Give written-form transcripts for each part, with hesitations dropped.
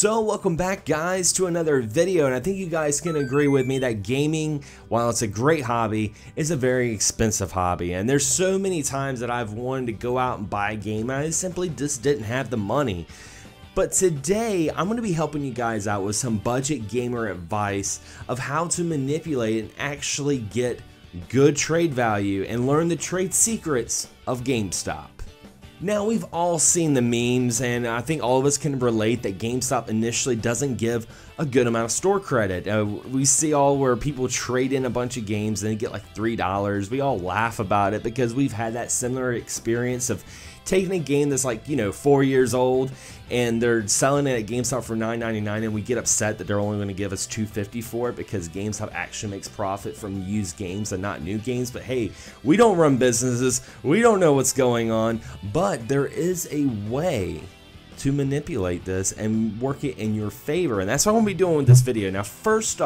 So welcome back guys to another video, and I think you guys can agree with me that gaming, while it's a great hobby, is a very expensive hobby. And there's so many times that I've wanted to go out and buy a game and I simply just didn't have the money. But today I'm going to be helping you guys out with some budget gamer advice of how to manipulate and actually get good trade value and learn the trade secrets of Gamestop. Now, we've all seen the memes, and I think all of us can relate that GameStop initially doesn't give a good amount of store credit. We see all where people trade in a bunch of games and they get like $3. We all laugh about it because we've had that similar experience of taking a game that's like, 4 years old and they're selling it at GameStop for $9.99, and we get upset that they're only going to give us $2.50 for it because GameStop actually makes profit from used games and not new games. But hey, we don't run businesses, we don't know what's going on, but there is a way to manipulate this and work it in your favor, and that's what I'm going to be doing with this video. Now, first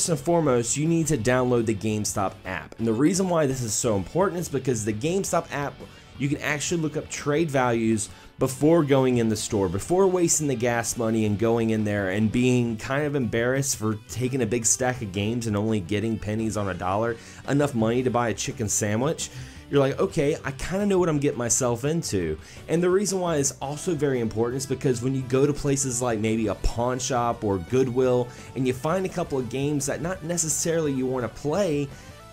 and foremost, you need to download the GameStop app. And the reason why this is so important is because the GameStop app, you can actually look up trade values before going in the store, before wasting the gas money and going in there and being kind of embarrassed for taking a big stack of games and only getting pennies on a dollar, enough money to buy a chicken sandwich. You're like, okay, I kind of know what I'm getting myself into. And the reason why it's also very important is because when you go to places like maybe a pawn shop or Goodwill and you find a couple of games that not necessarily you want to play,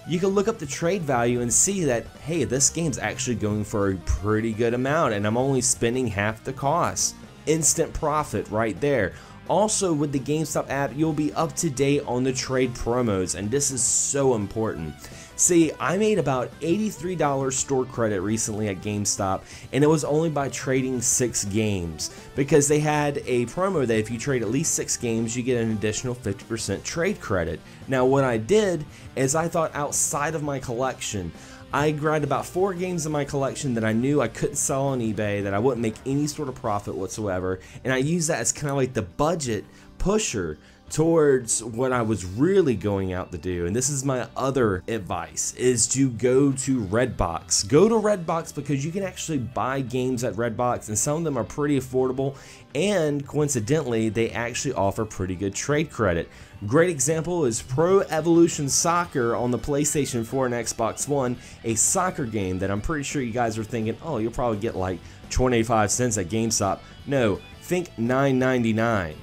you can look up the trade value and see that, hey, this game's actually going for a pretty good amount and I'm only spending half the cost. Instant profit right there. Also, with the GameStop app, you'll be up to date on the trade promos, and this is so important. See, I made about $83 store credit recently at GameStop, and it was only by trading 6 games, because they had a promo that if you trade at least 6 games, you get an additional 50% trade credit. Now, what I did is I thought outside of my collection. I grabbed about 4 games in my collection that I knew I couldn't sell on eBay, that I wouldn't make any sort of profit whatsoever, and I used that as kind of like the budget pusher towards what I was really going out to do. And this is my other advice, is to go to Redbox. Go to Redbox because you can actually buy games at Redbox, and some of them are pretty affordable, and coincidentally they actually offer pretty good trade credit. Great example is Pro Evolution Soccer on the PlayStation 4 and Xbox One, a soccer game that I'm pretty sure you guys are thinking, oh, you'll probably get like 25 cents at GameStop. No, think $9.99.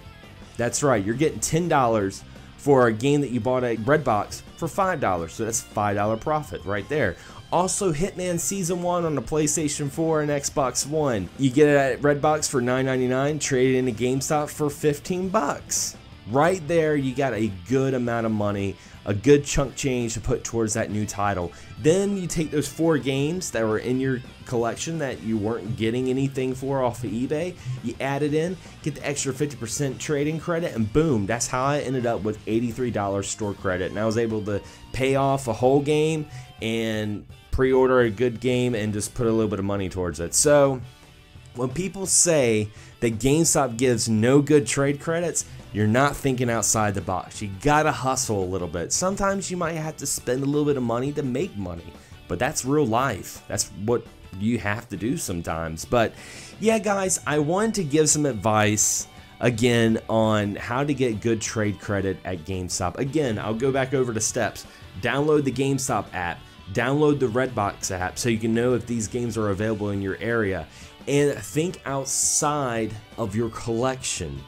That's right, you're getting $10 for a game that you bought at Redbox for $5, so that's $5 profit right there. Also, Hitman Season 1 on the PlayStation 4 and Xbox One. You get it at Redbox for $9.99, trade it into GameStop for 15 bucks. Right there, you got a good amount of money, a good chunk change to put towards that new title. Then you take those 4 games that were in your collection that you weren't getting anything for off of eBay, you add it in, get the extra 50% trading credit, and boom, that's how I ended up with $83 store credit. And I was able to pay off a whole game and pre-order a good game and just put a little bit of money towards it. So when people say that GameStop gives no good trade credits, you're not thinking outside the box. You gotta hustle a little bit. Sometimes you might have to spend a little bit of money to make money, but that's real life. That's what you have to do sometimes. But yeah, guys, I wanted to give some advice again on how to get good trade credit at GameStop. Again, I'll go back over the steps. Download the GameStop app. Download the Redbox app so you can know if these games are available in your area. And think outside of your collection.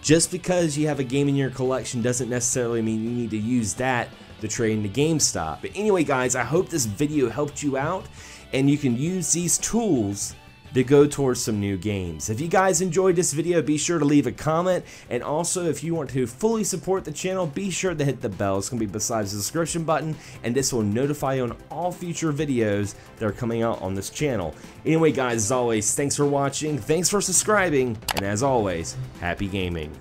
Just because you have a game in your collection doesn't necessarily mean you need to use that to trade into GameStop. But anyway, guys, I hope this video helped you out and you can use these tools to go towards some new games. If you guys enjoyed this video, be sure to leave a comment, and also if you want to fully support the channel, be sure to hit the bell. It's going to be beside the subscription button, and this will notify you on all future videos that are coming out on this channel. Anyway, guys, as always, thanks for watching, thanks for subscribing, and as always, happy gaming.